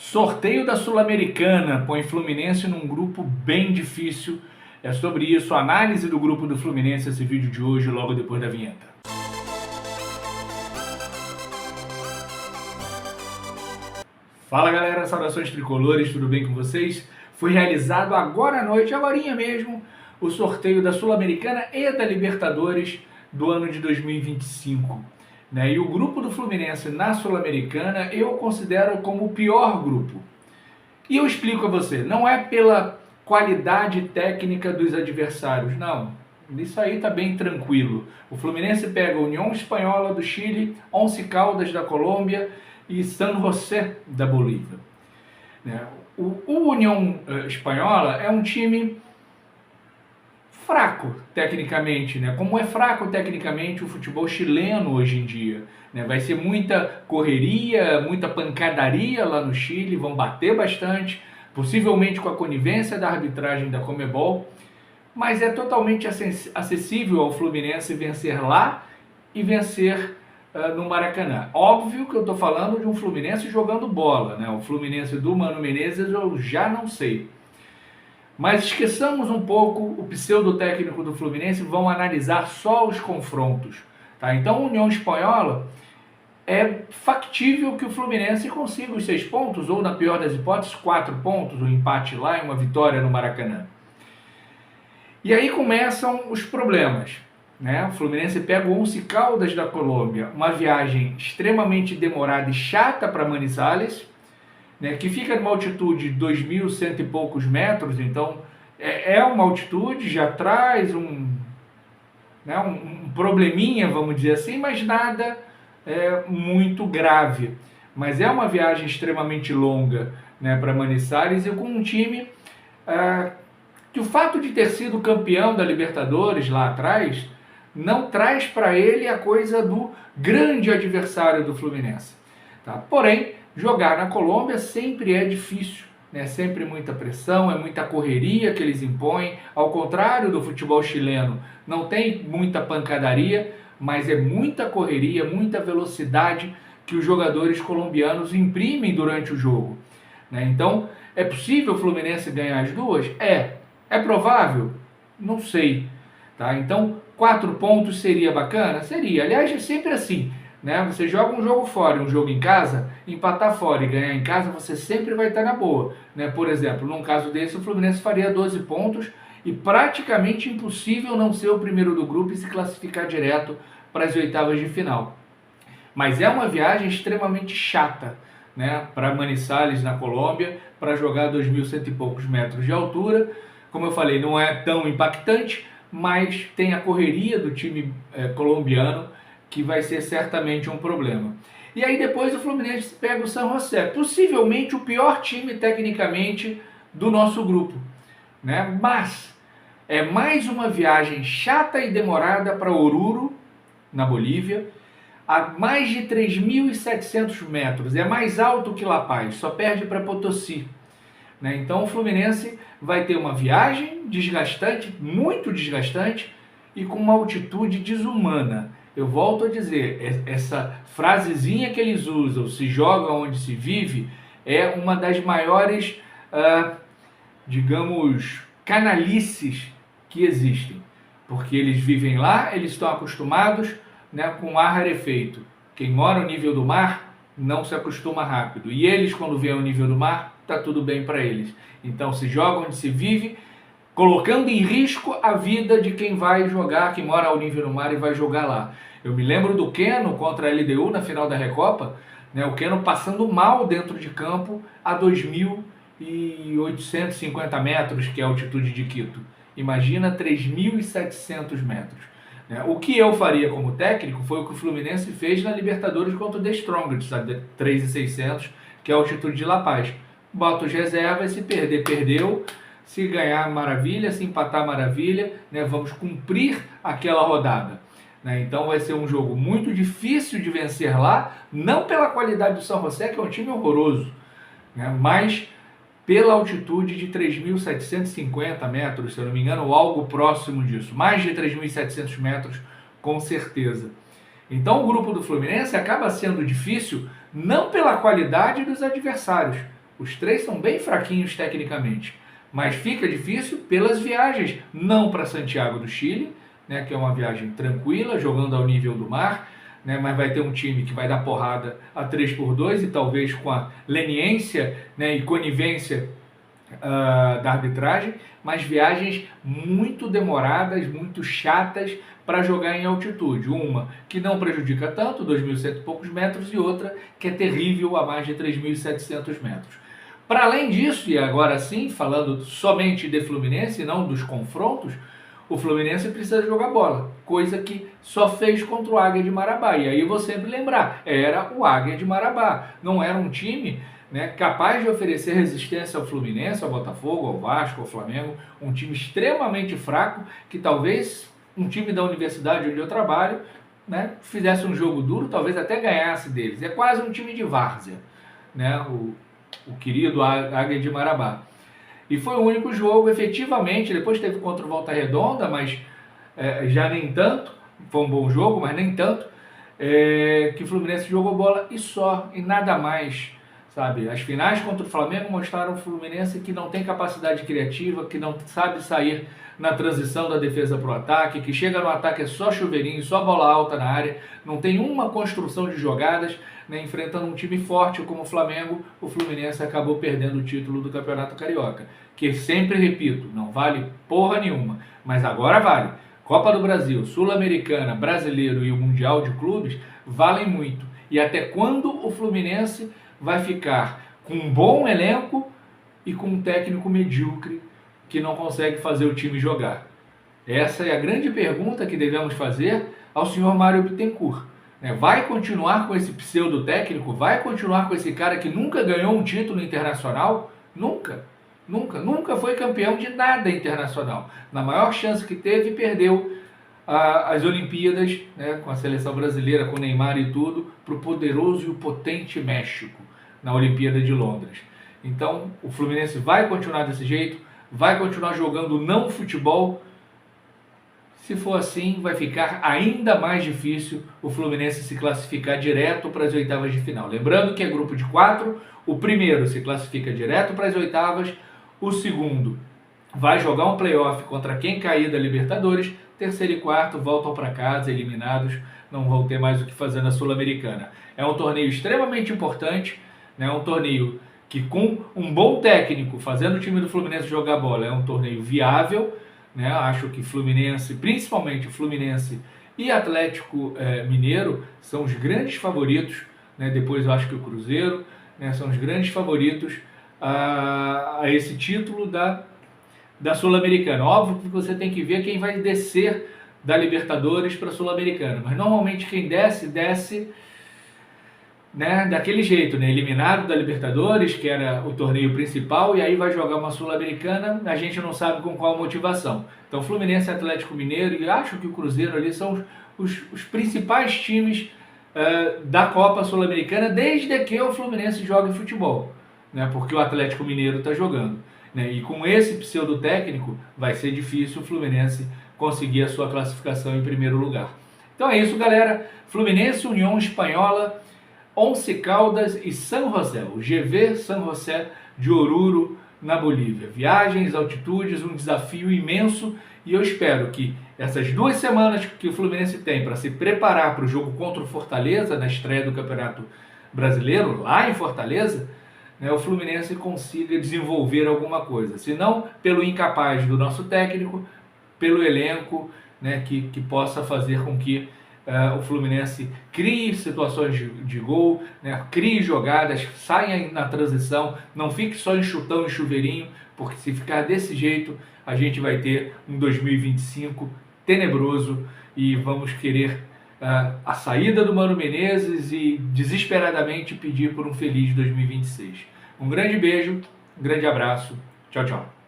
Sorteio da Sul-Americana põe Fluminense num grupo bem difícil. É sobre isso, a análise do grupo do Fluminense, esse vídeo de hoje, logo depois da vinheta. Fala galera, saudações tricolores, tudo bem com vocês? Foi realizado agora à noite, agorinha mesmo, o sorteio da Sul-Americana e da Libertadores do ano de 2025. E o grupo do Fluminense na Sul-Americana eu considero como o pior grupo. E eu explico a você, não é pela qualidade técnica dos adversários, não. Isso aí tá bem tranquilo. O Fluminense pega a União Espanhola do Chile, Once Caldas da Colômbia e San José da Bolívia. O União Espanhola é um time fraco tecnicamente, como é fraco tecnicamente o futebol chileno hoje em dia. Vai ser muita correria, muita pancadaria lá no Chile, vão bater bastante, possivelmente com a conivência da arbitragem da Conmebol, mas é totalmente acessível ao Fluminense vencer lá e vencer no Maracanã. Óbvio que eu estou falando de um Fluminense jogando bola, o Fluminense do Mano Menezes eu já não sei. Mas esqueçamos um pouco o pseudo-técnico do Fluminense, vamos analisar só os confrontos. Então, a União Espanhola é factível que o Fluminense consiga os 6 pontos, ou na pior das hipóteses, 4 pontos, um empate lá e uma vitória no Maracanã. E aí começam os problemas. O Fluminense pega o Once Caldas da Colômbia, uma viagem extremamente demorada e chata para Manizales, que fica numa altitude de 2.100 e poucos metros, então é uma altitude, já traz um probleminha, vamos dizer assim, mas nada muito grave. Mas é uma viagem extremamente longa para Manizales e com um time que o fato de ter sido campeão da Libertadores lá atrás não traz para ele a coisa do grande adversário do Fluminense. Porém, jogar na Colômbia sempre é difícil, sempre muita pressão, é muita correria que eles impõem, ao contrário do futebol chileno, não tem muita pancadaria, mas é muita correria, muita velocidade que os jogadores colombianos imprimem durante o jogo. Então, é possível o Fluminense ganhar as duas? É provável? Não sei. Então, 4 pontos seria bacana? Seria. Aliás, é sempre assim. Você joga um jogo fora e um jogo em casa, empatar fora e ganhar em casa, você sempre vai estar na boa. Por exemplo, num caso desse, o Fluminense faria 12 pontos e praticamente impossível não ser o primeiro do grupo e se classificar direto para as oitavas de final. Mas é uma viagem extremamente chata, para Manizales, na Colômbia, para jogar 2.100 e poucos metros de altura. Como eu falei, não é tão impactante, mas tem a correria do time colombiano, que vai ser certamente um problema. E aí depois o Fluminense pega o San José, possivelmente o pior time tecnicamente do nosso grupo. Mas é mais uma viagem chata e demorada para Oruro, na Bolívia, a mais de 3.700 metros, é mais alto que La Paz, só perde para Potosí. Então o Fluminense vai ter uma viagem desgastante, muito desgastante, e com uma altitude desumana. Eu volto a dizer, essa frasezinha que eles usam, se joga onde se vive, é uma das maiores, digamos, canalices que existem. Porque eles vivem lá, eles estão acostumados com ar rarefeito. Quem mora ao nível do mar não se acostuma rápido. E eles, quando vêm ao nível do mar, está tudo bem para eles. Então, se joga onde se vive, colocando em risco a vida de quem vai jogar, que mora ao nível do mar e vai jogar lá. Eu me lembro do Keno contra a LDU na final da Recopa, o Keno passando mal dentro de campo a 2.850 metros, que é a altitude de Quito. Imagina 3.700 metros. O que eu faria como técnico foi o que o Fluminense fez na Libertadores contra o The Strongest, a 3.600, que é a altitude de La Paz. Bota os reservas, se perder, perdeu. Se ganhar, maravilha. Se empatar, maravilha. Vamos cumprir aquela rodada. Então vai ser um jogo muito difícil de vencer lá, não pela qualidade do San José, que é um time horroroso, mas pela altitude de 3.750 metros, se eu não me engano, ou algo próximo disso. Mais de 3.700 metros, com certeza. Então o grupo do Fluminense acaba sendo difícil não pela qualidade dos adversários, Os três são bem fraquinhos tecnicamente, mas fica difícil pelas viagens, não para Santiago do Chile, né, que é uma viagem tranquila, jogando ao nível do mar, né, mas vai ter um time que vai dar porrada a 3x2 e talvez com a leniência, né, e conivência da arbitragem, mas viagens muito demoradas, muito chatas para jogar em altitude. Uma que não prejudica tanto, 2.100 e poucos metros, e outra que é terrível a mais de 3.700 metros. Para além disso, e agora sim, falando somente de Fluminense e não dos confrontos, o Fluminense precisa jogar bola, coisa que só fez contra o Águia de Marabá. E aí vou sempre lembrar, era o Águia de Marabá, não era um time, né, capaz de oferecer resistência ao Fluminense, ao Botafogo, ao Vasco, ao Flamengo, um time extremamente fraco, que talvez um time da universidade onde eu trabalho, né, fizesse um jogo duro, talvez até ganhasse deles. É quase um time de várzea, né, o querido Águia de Marabá. E foi o único jogo, efetivamente, depois teve contra o Volta Redonda, mas já nem tanto, foi um bom jogo, mas nem tanto, que o Fluminense jogou bola e só, e nada mais, sabe? As finais contra o Flamengo mostraram o Fluminense que não tem capacidade criativa, que não sabe sair na transição da defesa para o ataque, que chega no ataque é só chuveirinho, só bola alta na área, não tem uma construção de jogadas, né? Enfrentando um time forte como o Flamengo, o Fluminense acabou perdendo o título do Campeonato Carioca, que sempre repito, não vale porra nenhuma, mas agora vale. Copa do Brasil, Sul-Americana, Brasileiro e o Mundial de Clubes valem muito. E até quando o Fluminense vai ficar com um bom elenco e com um técnico medíocre que não consegue fazer o time jogar? Essa é a grande pergunta que devemos fazer ao senhor Mário Bittencourt. Vai continuar com esse pseudo técnico? Vai continuar com esse cara que nunca ganhou um título internacional? Nunca foi campeão de nada internacional. Na maior chance que teve, perdeu as Olimpíadas, né, com a seleção brasileira, com o Neymar e tudo, para o poderoso e o potente México, na Olimpíada de Londres. Então, o Fluminense vai continuar desse jeito, vai continuar jogando não futebol. Se for assim, vai ficar ainda mais difícil o Fluminense se classificar direto para as oitavas de final. Lembrando que é grupo de 4, o primeiro se classifica direto para as oitavas, o segundo vai jogar um playoff contra quem cair da Libertadores, terceiro e quarto voltam para casa eliminados, não vão ter mais o que fazer na Sul-Americana. É um torneio extremamente importante, né? Um torneio que com um bom técnico fazendo o time do Fluminense jogar bola é um torneio viável, né? Acho que Fluminense, principalmente Fluminense e Atlético Mineiro são os grandes favoritos, né? Depois eu acho que o Cruzeiro, né, são os grandes favoritos a esse título da Sul-Americana. Óbvio que você tem que ver quem vai descer da Libertadores para a Sul-Americana, mas normalmente quem desce, né, daquele jeito, né, eliminado da Libertadores, que era o torneio principal, e aí vai jogar uma Sul-Americana, a gente não sabe com qual motivação. Então Fluminense, Atlético Mineiro, e acho que o Cruzeiro ali são os principais times da Copa Sul-Americana, desde que o Fluminense jogue futebol, né, porque o Atlético Mineiro está jogando, né, e com esse pseudo técnico vai ser difícil o Fluminense conseguir a sua classificação em primeiro lugar. Então é isso, galera. Fluminense, União Espanhola, Once Caldas e San José, o GV San José de Oruro, na Bolívia. Viagens, altitudes, um desafio imenso, e eu espero que essas 2 semanas que o Fluminense tem para se preparar para o jogo contra o Fortaleza, na estreia do Campeonato Brasileiro, lá em Fortaleza, né, o Fluminense consiga desenvolver alguma coisa. Se não pelo incapaz do nosso técnico, pelo elenco, né, que possa fazer com que o Fluminense crie situações de gol, né, crie jogadas, saia na transição, não fique só em chutão e chuveirinho, porque se ficar desse jeito, a gente vai ter um 2025 tenebroso e vamos querer a saída do Mano Menezes e desesperadamente pedir por um feliz 2026. Um grande beijo, um grande abraço, tchau, tchau.